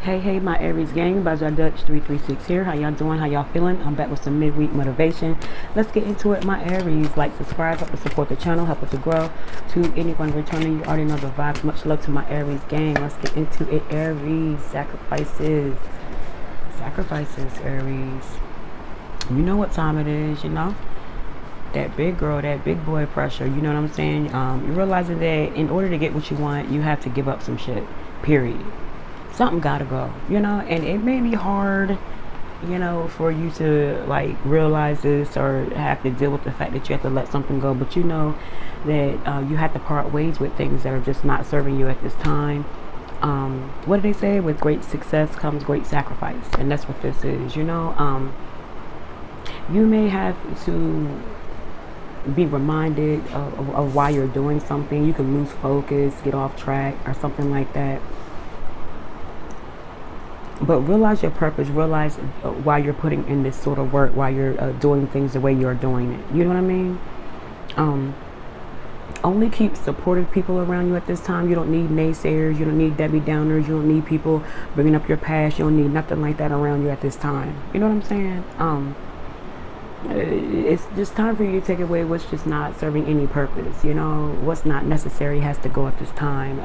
Hey, my Aries gang, Baja Dutch 336 here. How y'all doing? How y'all feeling? I'm back with some midweek motivation. Let's get into it, my Aries. Like, subscribe, help us support the channel, help us to grow. To anyone returning, you already know the vibes. Much love to my Aries gang. Let's get into it, Aries. Sacrifices, Aries. You know what time it is, you know? That big girl, that big boy pressure, you know what I'm saying? You're realizing that in order to get what you want, you have to give up some shit, period. Something gotta go, you know, and it may be hard, you know, for you to like realize this or have to deal with the fact that you have to let something go, but you know that you have to part ways with things that are just not serving you at this time. What do they say? With great success comes great sacrifice, and that's what this is, you know. You may have to be reminded of why you're doing something. You can lose focus, get off track, or something like that. But realize your purpose, realize why you're putting in this sort of work, why you're doing things the way you're doing it. You know what I mean? Only keep supportive people around you at this time. You don't need naysayers. You don't need Debbie Downers. You don't need people bringing up your past. You don't need nothing like that around you at this time. You know what I'm saying? It's just time for you to take away what's just not serving any purpose. You know, what's not necessary has to go at this time.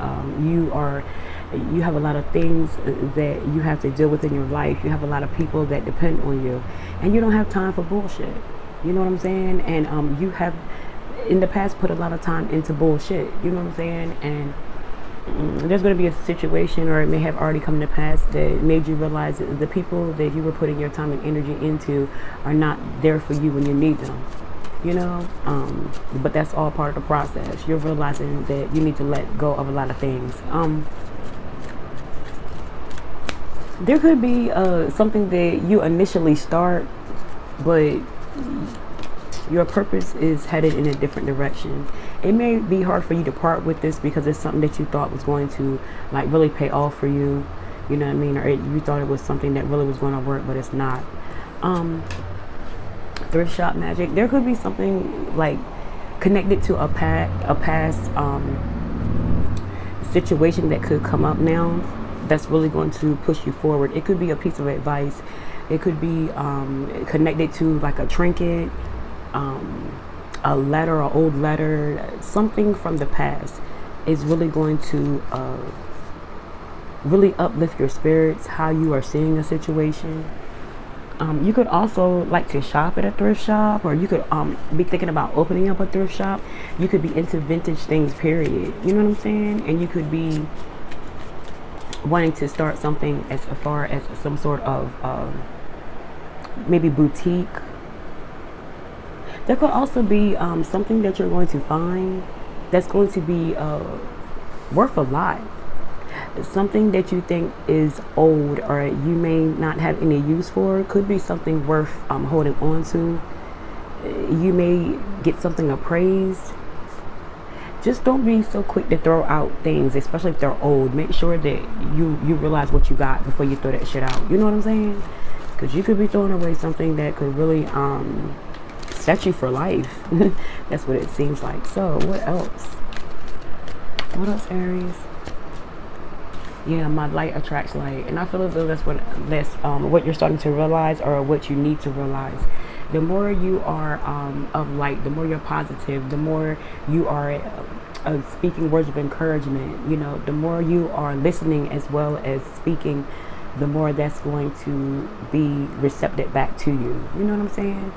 You have a lot of things that you have to deal with in your life. You have a lot of people that depend on you, and you don't have time for bullshit. You know what I'm saying? And you have in the past put a lot of time into bullshit. You know what I'm saying? And there's going to be a situation, or it may have already come to pass, that made you realize that the people that you were putting your time and energy into are not there for you when you need them. You know, but that's all part of the process. You're realizing that you need to let go of a lot of things. There could be something that you initially start, but your purpose is headed in a different direction. It may be hard for you to part with this because it's something that you thought was going to like really pay off for you. You know what I mean? Or you thought it was something that really was going to work, but it's not. Thrift shop magic. There could be something like connected to a past situation that could come up now that's really going to push you forward. It could be a piece of advice. It could be connected to like a trinket, a letter, an old letter, something from the past is really going to really uplift your spirits, how you are seeing a situation. You could also like to shop at a thrift shop, or you could be thinking about opening up a thrift shop. You could be into vintage things, period. You know what I'm saying? And you could be wanting to start something as far as some sort of maybe boutique. There could also be something that you're going to find that's going to be worth a lot. Something that you think is old or you may not have any use for could be something worth holding on to. You may get something appraised. Just don't be so quick to throw out things, especially if they're old. Make sure that you realize what you got before you throw that shit out. You know what I'm saying? Because you could be throwing away something that could really set you for life. That's what it seems like. So what else? What else, Aries? Yeah, my light attracts light, and I feel as though that's what you're starting to realize, or what you need to realize. The more you are of light, the more you're positive, the more you are speaking words of encouragement, you know, the more you are listening as well as speaking, the more that's going to be receptive back to you. You know what I'm saying?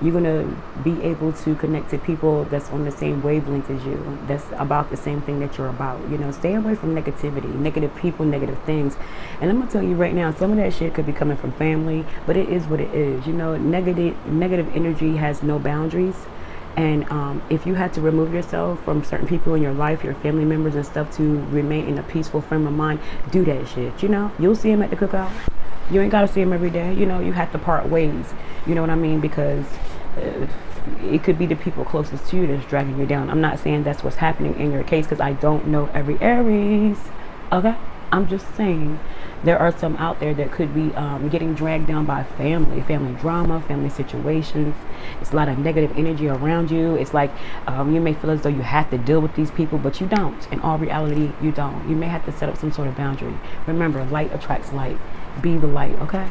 You're going to be able to connect to people that's on the same wavelength as you, that's about the same thing that you're about. You know, stay away from negativity, negative people, negative things. And I'm going to tell you right now, some of that shit could be coming from family, but it is what it is. You know, negative energy has no boundaries. And if you had to remove yourself from certain people in your life, your family members and stuff, to remain in a peaceful frame of mind, do that shit. You know, you'll see them at the cookout. You ain't got to see them every day. You know, you have to part ways. You know what I mean? Because it could be the people closest to you that's dragging you down. I'm not saying that's what's happening in your case, because I don't know every Aries. Okay? I'm just saying There are some out there that could be getting dragged down by family drama, family situations. It's a lot of negative energy around you. It's like you may feel as though you have to deal with these people, but you don't. In all reality, you don't. You may have to set up some sort of boundary. Remember, light attracts light. Be the light, okay?